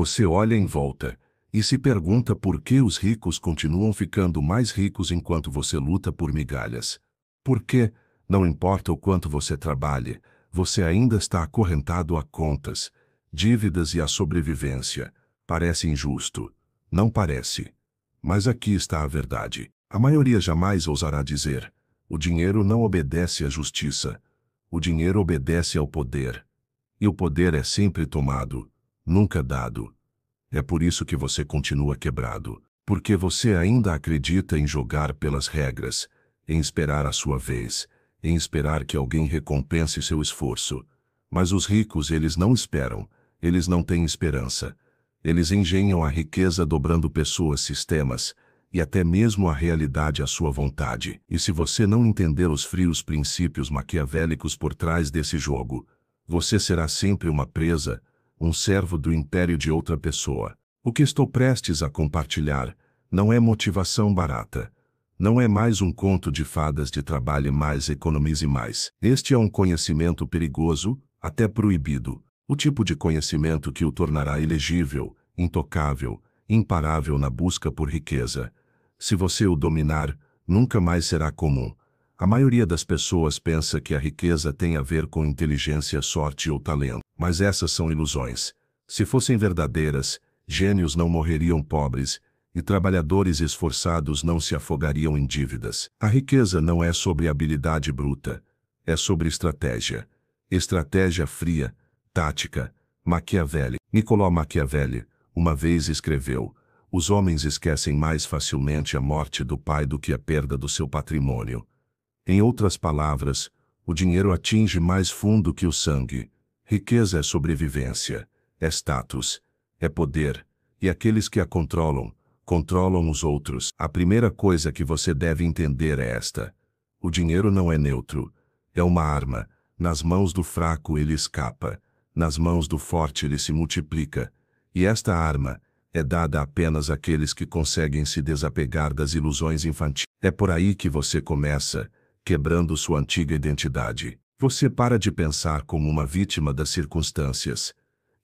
Você olha em volta e se pergunta por que os ricos continuam ficando mais ricos enquanto você luta por migalhas. Por que, não importa o quanto você trabalhe, você ainda está acorrentado a contas, dívidas e a sobrevivência. Parece injusto. Não parece. Mas aqui está a verdade. A maioria jamais ousará dizer: o dinheiro não obedece à justiça. O dinheiro obedece ao poder. E o poder é sempre tomado, nunca dado. É por isso que você continua quebrado. Porque você ainda acredita em jogar pelas regras, em esperar a sua vez, em esperar que alguém recompense seu esforço. Mas os ricos, eles não esperam, eles não têm esperança. Eles engenham a riqueza dobrando pessoas, sistemas, e até mesmo a realidade à sua vontade. E se você não entender os frios princípios maquiavélicos por trás desse jogo, você será sempre uma presa, um servo do império de outra pessoa. O que estou prestes a compartilhar não é motivação barata. Não é mais um conto de fadas de trabalhe mais, economize mais. Este é um conhecimento perigoso, até proibido. O tipo de conhecimento que o tornará ilegível, intocável, imparável na busca por riqueza. Se você o dominar, nunca mais será comum. A maioria das pessoas pensa que a riqueza tem a ver com inteligência, sorte ou talento. Mas essas são ilusões. Se fossem verdadeiras, gênios não morreriam pobres, e trabalhadores esforçados não se afogariam em dívidas. A riqueza não é sobre habilidade bruta, é sobre estratégia. Estratégia fria, tática, Maquiavelli. Nicolau Maquiavelli, uma vez escreveu: os homens esquecem mais facilmente a morte do pai do que a perda do seu patrimônio. Em outras palavras, o dinheiro atinge mais fundo que o sangue. Riqueza é sobrevivência, é status, é poder, e aqueles que a controlam os outros. A primeira coisa que você deve entender é esta: o dinheiro não é neutro, é uma arma. Nas mãos do fraco ele escapa, nas mãos do forte ele se multiplica. E esta arma é dada apenas àqueles que conseguem se desapegar das ilusões infantis. É por aí que você começa, quebrando sua antiga identidade. Você para de pensar como uma vítima das circunstâncias,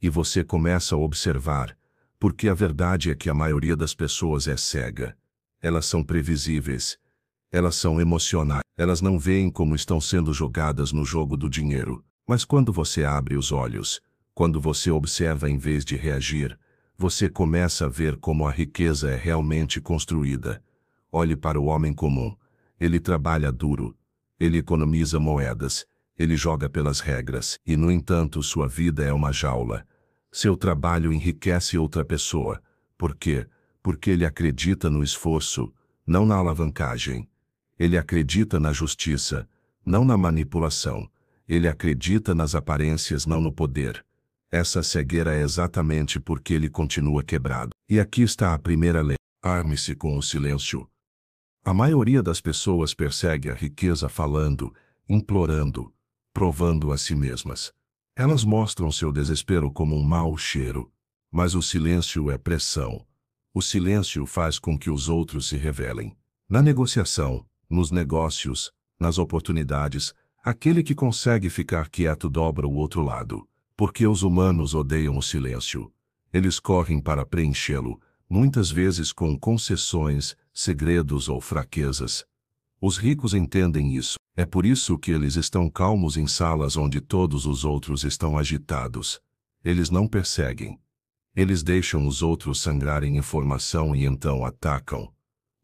e você começa a observar, porque a verdade é que a maioria das pessoas é cega. Elas são previsíveis. Elas são emocionais. Elas não veem como estão sendo jogadas no jogo do dinheiro. Mas quando você abre os olhos, quando você observa em vez de reagir, você começa a ver como a riqueza é realmente construída. Olhe para o homem comum. Ele trabalha duro. Ele economiza moedas. Ele joga pelas regras. E, no entanto, sua vida é uma jaula. Seu trabalho enriquece outra pessoa. Por quê? Porque ele acredita no esforço, não na alavancagem. Ele acredita na justiça, não na manipulação. Ele acredita nas aparências, não no poder. Essa cegueira é exatamente porque ele continua quebrado. E aqui está a primeira lei: arme-se com o silêncio. A maioria das pessoas persegue a riqueza falando, implorando, provando a si mesmas. Elas mostram seu desespero como um mau cheiro. Mas o silêncio é pressão. O silêncio faz com que os outros se revelem. Na negociação, nos negócios, nas oportunidades, aquele que consegue ficar quieto dobra o outro lado. Porque os humanos odeiam o silêncio. Eles correm para preenchê-lo, muitas vezes com concessões, segredos ou fraquezas. Os ricos entendem isso. É por isso que eles estão calmos em salas onde todos os outros estão agitados. Eles não perseguem. Eles deixam os outros sangrarem informação e então atacam.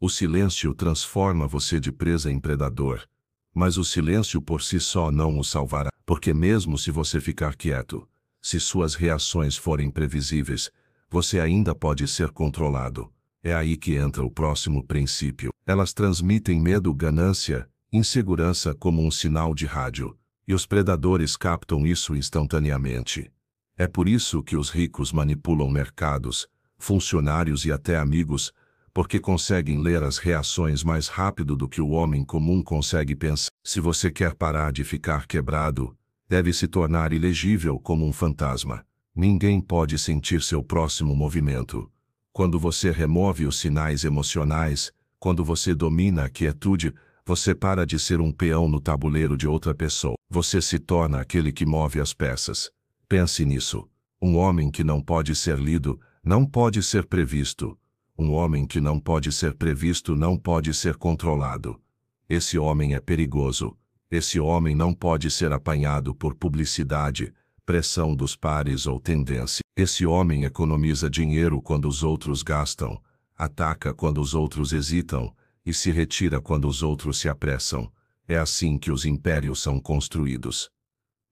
O silêncio transforma você de presa em predador. Mas o silêncio por si só não o salvará. Porque mesmo se você ficar quieto, se suas reações forem previsíveis, você ainda pode ser controlado. É aí que entra o próximo princípio. Elas transmitem medo, ganância, insegurança como um sinal de rádio, e os predadores captam isso instantaneamente. É por isso que os ricos manipulam mercados, funcionários e até amigos, porque conseguem ler as reações mais rápido do que o homem comum consegue pensar. Se você quer parar de ficar quebrado, deve se tornar ilegível como um fantasma. Ninguém pode sentir seu próximo movimento. Quando você remove os sinais emocionais, quando você domina a quietude, você para de ser um peão no tabuleiro de outra pessoa. Você se torna aquele que move as peças. Pense nisso. Um homem que não pode ser lido, não pode ser previsto. Um homem que não pode ser previsto não pode ser controlado. Esse homem é perigoso. Esse homem não pode ser apanhado por publicidade, pressão dos pares ou tendência. Esse homem economiza dinheiro quando os outros gastam, ataca quando os outros hesitam e se retira quando os outros se apressam. É assim que os impérios são construídos.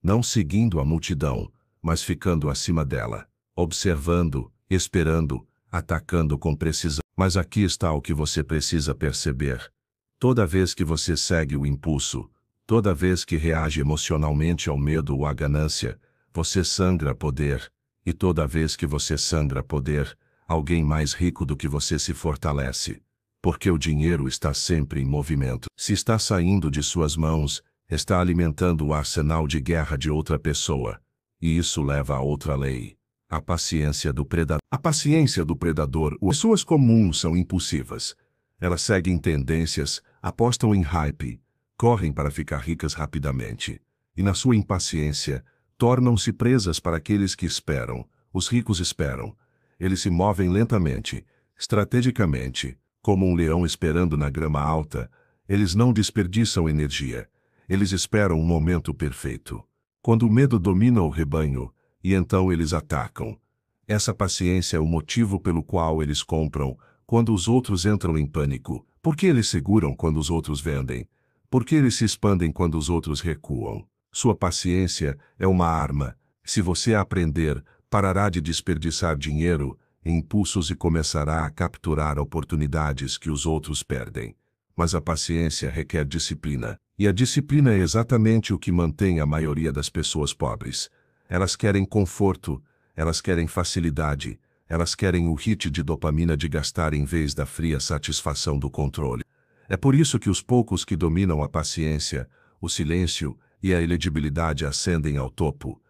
Não seguindo a multidão, mas ficando acima dela, observando, esperando, atacando com precisão. Mas aqui está o que você precisa perceber. Toda vez que você segue o impulso, toda vez que reage emocionalmente ao medo ou à ganância, você sangra poder. E toda vez que você sangra poder, alguém mais rico do que você se fortalece. Porque o dinheiro está sempre em movimento. Se está saindo de suas mãos, está alimentando o arsenal de guerra de outra pessoa. E isso leva a outra lei. A paciência do predador. A paciência do predador. As pessoas comuns são impulsivas. Elas seguem tendências, apostam em hype, correm para ficar ricas rapidamente. E na sua impaciência, tornam-se presas para aqueles que esperam. Os ricos esperam. Eles se movem lentamente, estrategicamente, como um leão esperando na grama alta. Eles não desperdiçam energia. Eles esperam um momento perfeito. Quando o medo domina o rebanho, e então eles atacam. Essa paciência é o motivo pelo qual eles compram quando os outros entram em pânico. Por que eles seguram quando os outros vendem? Por que eles se expandem quando os outros recuam? Sua paciência é uma arma. Se você aprender, parará de desperdiçar dinheiro em impulsos e começará a capturar oportunidades que os outros perdem. Mas a paciência requer disciplina. E a disciplina é exatamente o que mantém a maioria das pessoas pobres. Elas querem conforto, elas querem facilidade, elas querem o hit de dopamina de gastar em vez da fria satisfação do controle. É por isso que os poucos que dominam a paciência, o silêncio e a elegibilidade ascendem ao topo,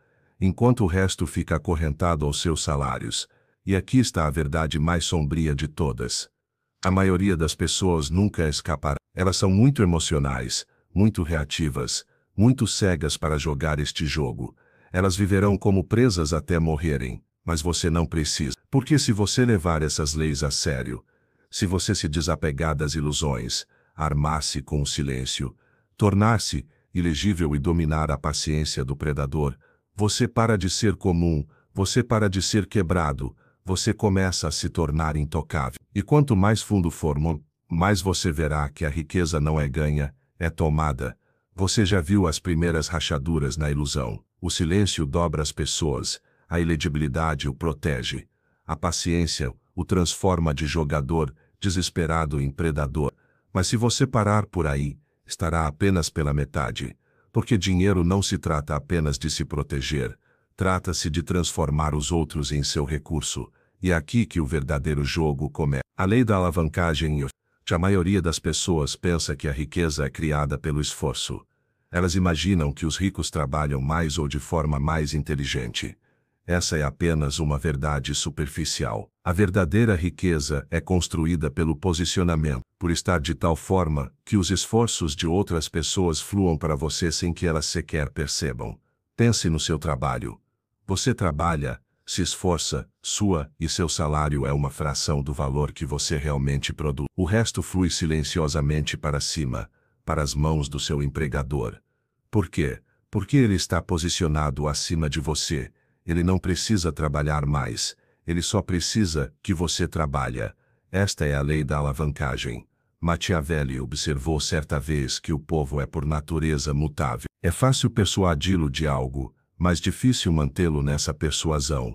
enquanto o resto fica acorrentado aos seus salários. E aqui está a verdade mais sombria de todas. A maioria das pessoas nunca escapará. Elas são muito emocionais, muito reativas, muito cegas para jogar este jogo. Elas viverão como presas até morrerem, mas você não precisa. Porque se você levar essas leis a sério, se você se desapegar das ilusões, armar-se com o silêncio, tornar-se ilegível e dominar a paciência do predador, você para de ser comum, você para de ser quebrado, você começa a se tornar intocável. E quanto mais fundo for, mais você verá que a riqueza não é ganha, é tomada. Você já viu as primeiras rachaduras na ilusão. O silêncio dobra as pessoas, a elegibilidade o protege. A paciência o transforma de jogador desesperado em predador. Mas se você parar por aí, estará apenas pela metade. Porque dinheiro não se trata apenas de se proteger, trata-se de transformar os outros em seu recurso. E é aqui que o verdadeiro jogo começa. A lei da alavancagem. A maioria das pessoas pensa que a riqueza é criada pelo esforço. Elas imaginam que os ricos trabalham mais ou de forma mais inteligente. Essa é apenas uma verdade superficial. A verdadeira riqueza é construída pelo posicionamento, por estar de tal forma que os esforços de outras pessoas fluam para você sem que elas sequer percebam. Pense no seu trabalho. Você trabalha, se esforça, sua e seu salário é uma fração do valor que você realmente produz. O resto flui silenciosamente para cima, para as mãos do seu empregador. Por quê? Porque ele está posicionado acima de você. Ele não precisa trabalhar mais. Ele só precisa que você trabalhe. Esta é a lei da alavancagem. Maquiavelli observou certa vez que o povo é por natureza mutável. É fácil persuadi-lo de algo, mas difícil mantê-lo nessa persuasão.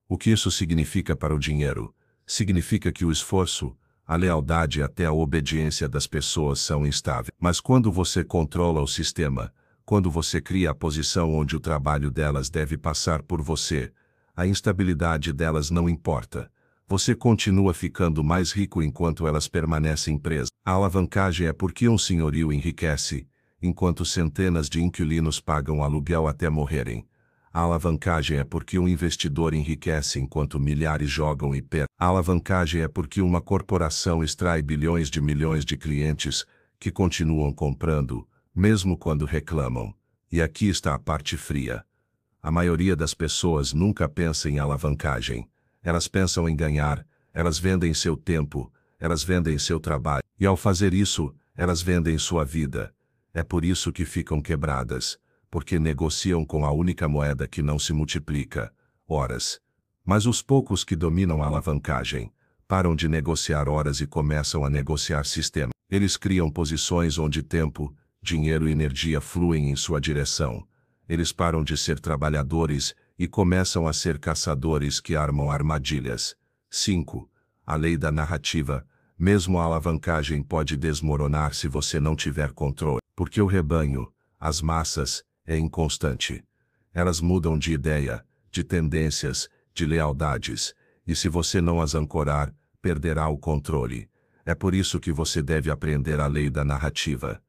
O que isso significa para o dinheiro? Significa que o esforço, a lealdade e até a obediência das pessoas são instáveis. Mas quando você controla o sistema, quando você cria a posição onde o trabalho delas deve passar por você, a instabilidade delas não importa. Você continua ficando mais rico enquanto elas permanecem presas. A alavancagem é porque um senhorio enriquece, enquanto centenas de inquilinos pagam aluguel até morrerem. A alavancagem é porque um investidor enriquece enquanto milhares jogam e perdem. A alavancagem é porque uma corporação extrai bilhões de milhões de clientes que continuam comprando, mesmo quando reclamam. E aqui está a parte fria. A maioria das pessoas nunca pensa em alavancagem. Elas pensam em ganhar, elas vendem seu tempo, elas vendem seu trabalho. E ao fazer isso, elas vendem sua vida. É por isso que ficam quebradas, porque negociam com a única moeda que não se multiplica, horas. Mas os poucos que dominam a alavancagem, param de negociar horas e começam a negociar sistema. Eles criam posições onde tempo, dinheiro e energia fluem em sua direção. Eles param de ser trabalhadores e começam a ser caçadores que armam armadilhas. 5. A lei da narrativa. Mesmo a alavancagem pode desmoronar se você não tiver controle, porque o rebanho, as massas, é inconstante. Elas mudam de ideia, de tendências, de lealdades, e se você não as ancorar, perderá o controle. É por isso que você deve aprender a lei da narrativa.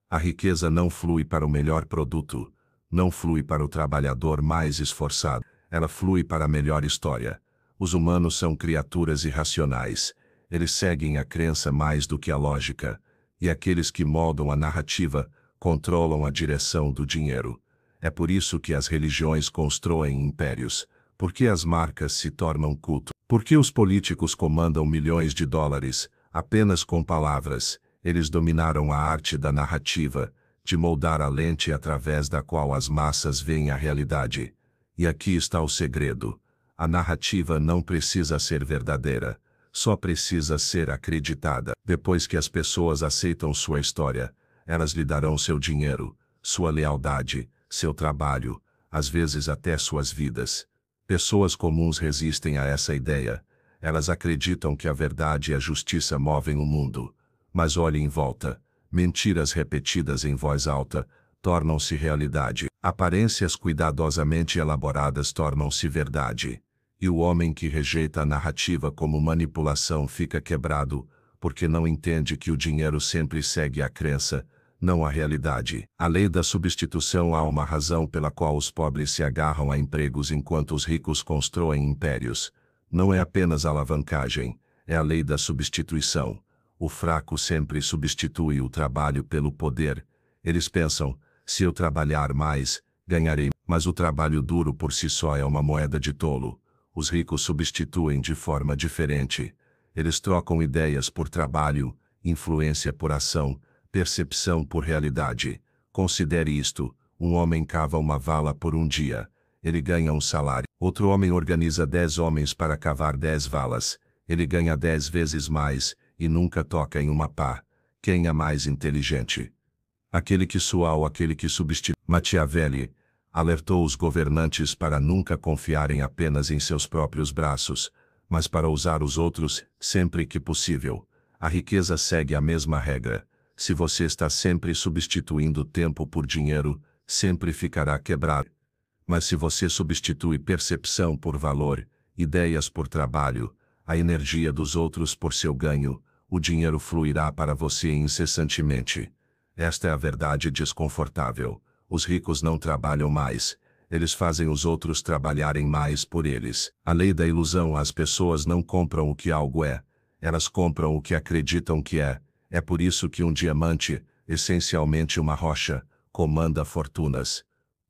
A riqueza não flui para o melhor produto, não flui para o trabalhador mais esforçado, ela flui para a melhor história. Os humanos são criaturas irracionais. Eles seguem a crença mais do que a lógica, e aqueles que moldam a narrativa controlam a direção do dinheiro. É por isso que as religiões constroem impérios, porque as marcas se tornam culto, porque os políticos comandam milhões de dólares, apenas com palavras. Eles dominaram a arte da narrativa, de moldar a lente através da qual as massas veem a realidade. E aqui está o segredo. A narrativa não precisa ser verdadeira. Só precisa ser acreditada. Depois que as pessoas aceitam sua história, elas lhe darão seu dinheiro, sua lealdade, seu trabalho, às vezes até suas vidas. Pessoas comuns resistem a essa ideia. Elas acreditam que a verdade e a justiça movem o mundo. Mas olhe em volta. Mentiras repetidas em voz alta tornam-se realidade. Aparências cuidadosamente elaboradas tornam-se verdade. E o homem que rejeita a narrativa como manipulação fica quebrado, porque não entende que o dinheiro sempre segue a crença, não a realidade. A lei da substituição. Há uma razão pela qual os pobres se agarram a empregos enquanto os ricos constroem impérios. Não é apenas alavancagem, é a lei da substituição. O fraco sempre substitui o trabalho pelo poder. Eles pensam, se eu trabalhar mais, ganharei. Mas o trabalho duro por si só é uma moeda de tolo. Os ricos substituem de forma diferente. Eles trocam ideias por trabalho, influência por ação, percepção por realidade. Considere isto: um homem cava uma vala por um dia. Ele ganha um salário. Outro homem organiza 10 homens para cavar 10 valas. Ele ganha 10 vezes mais, e nunca toca em uma pá. Quem é mais inteligente? Aquele que sua ou aquele que substitui? Machiavelli alertou os governantes para nunca confiarem apenas em seus próprios braços, mas para usar os outros sempre que possível. A riqueza segue a mesma regra. Se você está sempre substituindo tempo por dinheiro, sempre ficará quebrado. Mas se você substitui percepção por valor, ideias por trabalho, a energia dos outros por seu ganho, o dinheiro fluirá para você incessantemente. Esta é a verdade desconfortável. Os ricos não trabalham mais. Eles fazem os outros trabalharem mais por eles. A lei da ilusão. As pessoas não compram o que algo é. Elas compram o que acreditam que é. É por isso que um diamante, essencialmente uma rocha, comanda fortunas.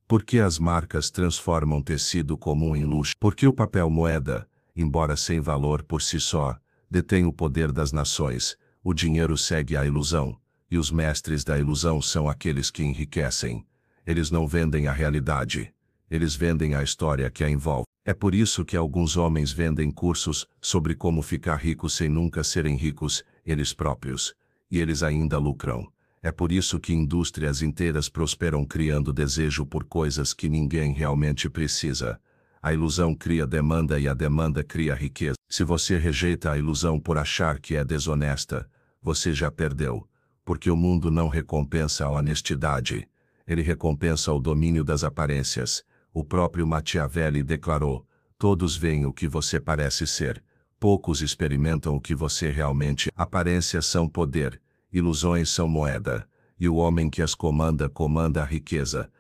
Porque as marcas transformam tecido comum em luxo. Porque o papel moeda, embora sem valor por si só, detém o poder das nações. O dinheiro segue a ilusão, e os mestres da ilusão são aqueles que enriquecem. Eles não vendem a realidade. Eles vendem a história que a envolve. É por isso que alguns homens vendem cursos sobre como ficar ricos sem nunca serem ricos, eles próprios. E eles ainda lucram. É por isso que indústrias inteiras prosperam criando desejo por coisas que ninguém realmente precisa. A ilusão cria demanda e a demanda cria riqueza. Se você rejeita a ilusão por achar que é desonesta, você já perdeu. Porque o mundo não recompensa a honestidade. Ele recompensa o domínio das aparências. O próprio Machiavelli declarou: todos veem o que você parece ser. Poucos experimentam o que você realmente é. Aparências são poder, ilusões são moeda, e o homem que as comanda comanda a riqueza.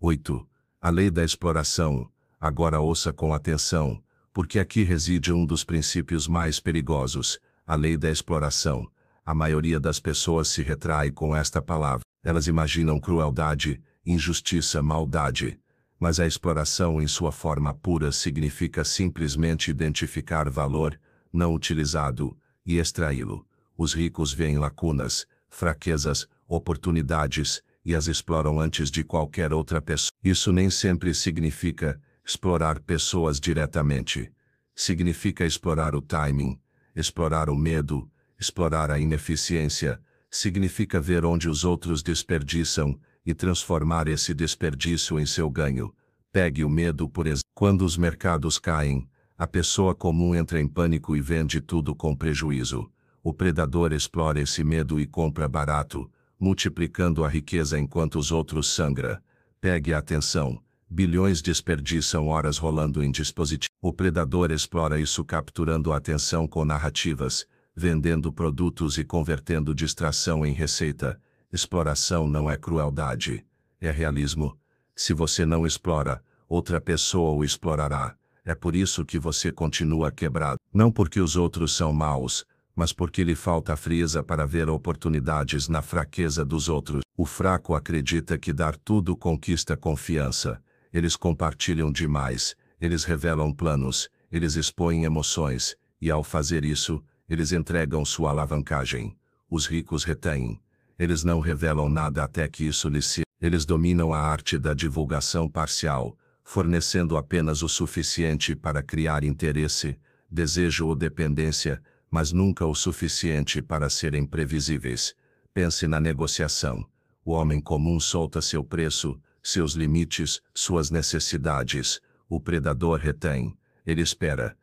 8. A lei da exploração. Agora ouça com atenção, porque aqui reside um dos princípios mais perigosos, a lei da exploração. A maioria das pessoas se retrai com esta palavra. Elas imaginam crueldade, injustiça, maldade. Mas a exploração em sua forma pura significa simplesmente identificar valor não utilizado e extraí-lo. Os ricos veem lacunas, fraquezas, oportunidades e as exploram antes de qualquer outra pessoa. Isso nem sempre significa explorar pessoas diretamente. Significa explorar o timing, explorar o medo, explorar a ineficiência. Significa ver onde os outros desperdiçam e transformar esse desperdício em seu ganho. Pegue o medo por exemplo. Quando os mercados caem, a pessoa comum entra em pânico e vende tudo com prejuízo. O predador explora esse medo e compra barato, multiplicando a riqueza enquanto os outros sangram. Pegue a atenção. Bilhões desperdiçam horas rolando em dispositivos. O predador explora isso capturando a atenção com narrativas, vendendo produtos e convertendo distração em receita. Exploração não é crueldade, é realismo. Se você não explora, outra pessoa o explorará. É por isso que você continua quebrado. Não porque os outros são maus, mas porque lhe falta frieza para ver oportunidades na fraqueza dos outros. O fraco acredita que dar tudo conquista confiança. Eles compartilham demais, eles revelam planos, eles expõem emoções, e ao fazer isso, eles entregam sua alavancagem. Os ricos retêm. Eles não revelam nada até que isso lhes se... Eles dominam a arte da divulgação parcial, fornecendo apenas o suficiente para criar interesse, desejo ou dependência, mas nunca o suficiente para serem previsíveis. Pense na negociação. O homem comum solta seu preço, seus limites, suas necessidades. O predador retém. Ele espera.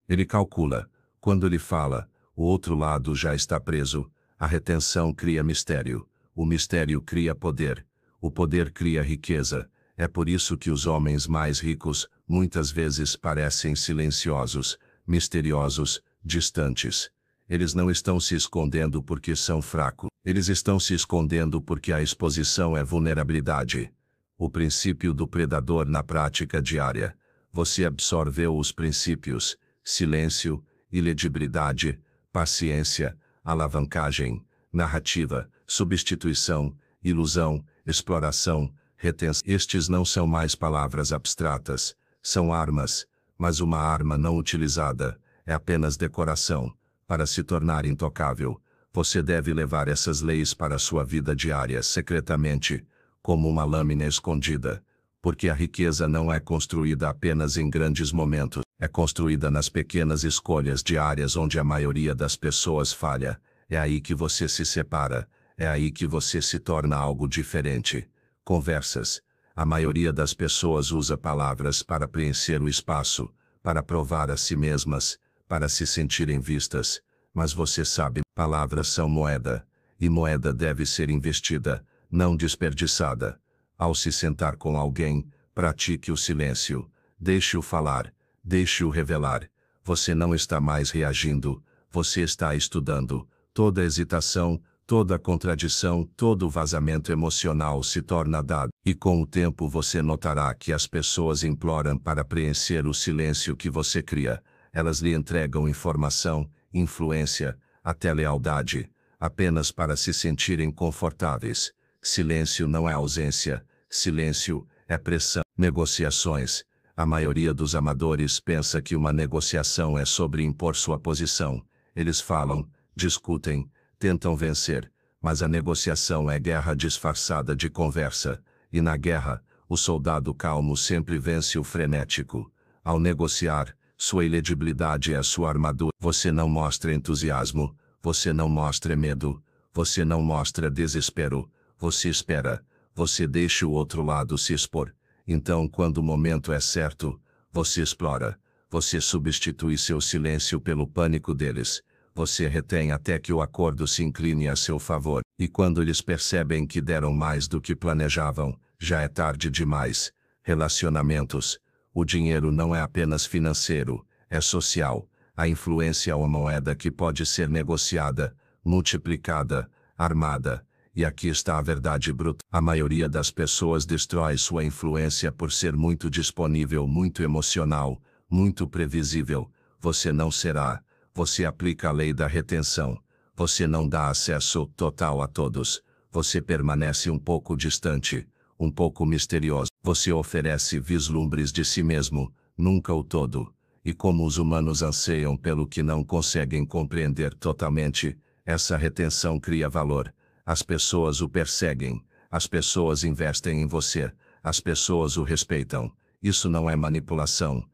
Ele calcula. Quando ele fala, o outro lado já está preso. A retenção cria mistério. O mistério cria poder. O poder cria riqueza. É por isso que os homens mais ricos, muitas vezes parecem silenciosos, misteriosos, distantes. Eles não estão se escondendo porque são fracos. Eles estão se escondendo porque a exposição é vulnerabilidade. O princípio do predador na prática diária. Você absorveu os princípios: silêncio, iledibilidade, paciência, alavancagem, narrativa, substituição, ilusão, exploração, retenção. Estes não são mais palavras abstratas, são armas, mas uma arma não utilizada é apenas decoração. Para se tornar intocável, você deve levar essas leis para a sua vida diária secretamente, como uma lâmina escondida, porque a riqueza não é construída apenas em grandes momentos, é construída nas pequenas escolhas diárias onde a maioria das pessoas falha. É aí que você se separa, é aí que você se torna algo diferente. Conversas. A maioria das pessoas usa palavras para preencher o espaço, para provar a si mesmas, para se sentirem vistas. Mas você sabe, palavras são moeda, e moeda deve ser investida, não desperdiçada. Ao se sentar com alguém, pratique o silêncio, deixe-o falar, deixe-o revelar. Você não está mais reagindo, você está estudando. Toda hesitação, toda contradição, todo vazamento emocional se torna dado. E com o tempo você notará que as pessoas imploram para preencher o silêncio que você cria. Elas lhe entregam informação, influência, até lealdade, apenas para se sentirem confortáveis. Silêncio não é ausência, silêncio é pressão. Negociações. A maioria dos amadores pensa que uma negociação é sobre impor sua posição. Eles falam, discutem, tentam vencer, mas a negociação é guerra disfarçada de conversa, e na guerra, o soldado calmo sempre vence o frenético. Ao negociar, sua iledibilidade é a sua armadura. Você não mostra entusiasmo, você não mostra medo, você não mostra desespero, você espera, você deixa o outro lado se expor. Então, quando o momento é certo, você explora, você substitui seu silêncio pelo pânico deles. Você retém até que o acordo se incline a seu favor, e quando eles percebem que deram mais do que planejavam, já é tarde demais. Relacionamentos. O dinheiro não é apenas financeiro, é social. A influência é uma moeda que pode ser negociada, multiplicada, armada. E aqui está a verdade bruta. A maioria das pessoas destrói sua influência por ser muito disponível, muito emocional, muito previsível. Você não será. Você aplica a lei da retenção. Você não dá acesso total a todos. Você permanece um pouco distante. um pouco misterioso. Você oferece vislumbres de si mesmo, nunca o todo. E como os humanos anseiam pelo que não conseguem compreender totalmente, essa retenção cria valor. As pessoas o perseguem, as pessoas investem em você, as pessoas o respeitam. Isso não é manipulação,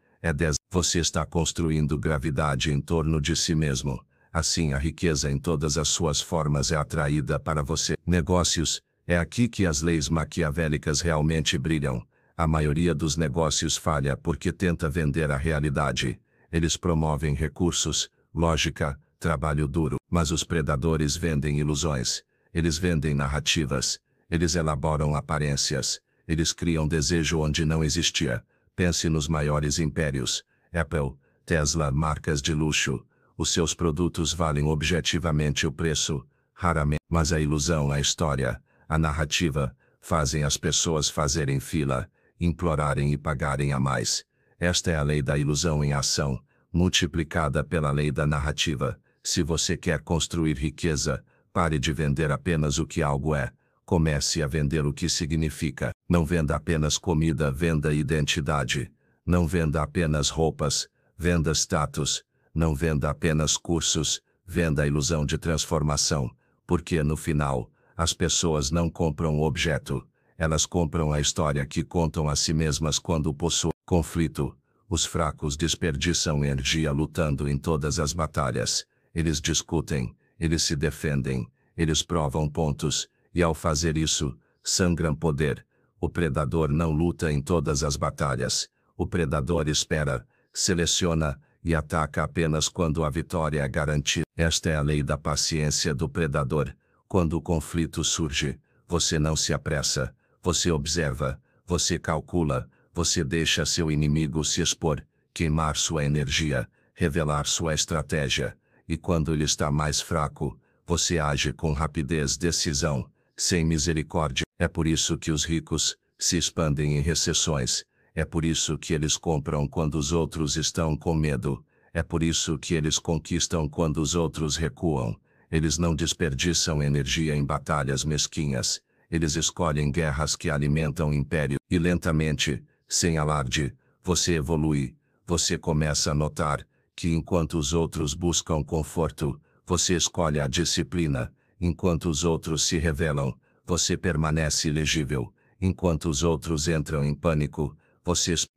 Você está construindo gravidade em torno de si mesmo. Assim a riqueza em todas as suas formas é atraída para você. Negócios, é aqui que as leis maquiavélicas realmente brilham. A maioria dos negócios falha porque tenta vender a realidade. Eles promovem recursos, lógica, trabalho duro, mas os predadores vendem ilusões. Eles vendem narrativas. Eles elaboram aparências. Eles criam desejo onde não existia. Pense nos maiores impérios. Apple, Tesla, marcas de luxo. Os seus produtos valem objetivamente o preço, raramente, mas a ilusão, a história, a narrativa, fazem as pessoas fazerem fila, implorarem e pagarem a mais. Esta é a lei da ilusão em ação, multiplicada pela lei da narrativa. Se você quer construir riqueza, pare de vender apenas o que algo é. Comece a vender o que significa. Não venda apenas comida, venda identidade. Não venda apenas roupas, venda status. Não venda apenas cursos, venda a ilusão de transformação. Porque no final, as pessoas não compram o objeto. Elas compram a história que contam a si mesmas quando possuem conflito. Os fracos desperdiçam energia lutando em todas as batalhas. Eles discutem, eles se defendem, eles provam pontos. E ao fazer isso, sangram poder. O predador não luta em todas as batalhas. O predador espera, seleciona e ataca apenas quando a vitória é garantida. Esta é a lei da paciência do predador. Quando o conflito surge, você não se apressa. Você observa, você calcula, você deixa seu inimigo se expor, queimar sua energia, revelar sua estratégia. E quando ele está mais fraco, você age com rapidez, decisão, sem misericórdia. É por isso que os ricos se expandem em recessões. É por isso que eles compram quando os outros estão com medo. É por isso que eles conquistam quando os outros recuam. Eles não desperdiçam energia em batalhas mesquinhas. Eles escolhem guerras que alimentam o império. E lentamente, sem alarde, você evolui. Você começa a notar que enquanto os outros buscam conforto, você escolhe a disciplina. Enquanto os outros se revelam, você permanece ilegível. Enquanto os outros entram em pânico,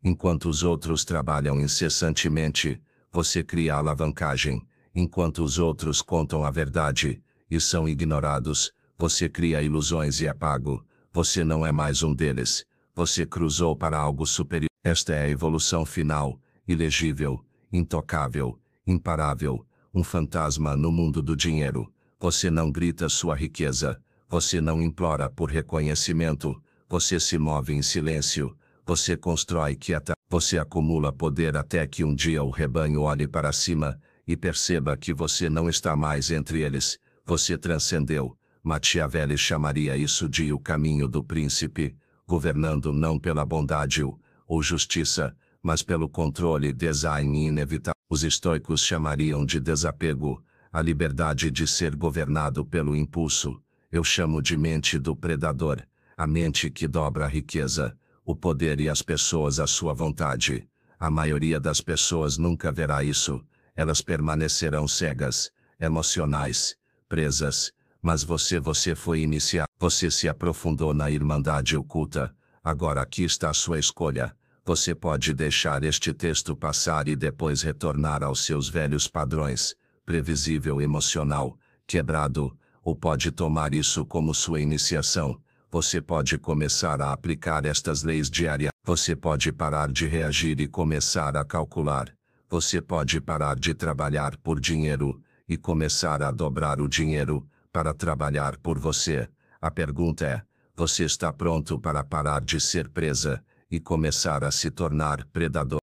enquanto os outros trabalham incessantemente, você cria alavancagem. Enquanto os outros contam a verdade e são ignorados, você cria ilusões e é pago. Você não é mais um deles. Você cruzou para algo superior. Esta é a evolução final, ilegível, intocável, imparável, um fantasma no mundo do dinheiro. Você não grita sua riqueza. Você não implora por reconhecimento. Você se move em silêncio. Você constrói quieta. Você acumula poder até que um dia o rebanho olhe para cima e perceba que você não está mais entre eles. Você transcendeu. Machiavelli chamaria isso de o caminho do príncipe, governando não pela bondade ou justiça, mas pelo controle, design inevitável. Os estoicos chamariam de desapego, a liberdade de ser governado pelo impulso. Eu chamo de mente do predador, a mente que dobra a riqueza, o poder e as pessoas à sua vontade. A maioria das pessoas nunca verá isso. Elas permanecerão cegas, emocionais, presas. Mas você foi iniciado. Você se aprofundou na irmandade oculta. Agora aqui está a sua escolha. Você pode deixar este texto passar e depois retornar aos seus velhos padrões, previsível, emocional, quebrado, ou pode tomar isso como sua iniciação. Você pode começar a aplicar estas leis diárias. Você pode parar de reagir e começar a calcular. Você pode parar de trabalhar por dinheiro e começar a dobrar o dinheiro para trabalhar por você. A pergunta é: você está pronto para parar de ser presa e começar a se tornar predador?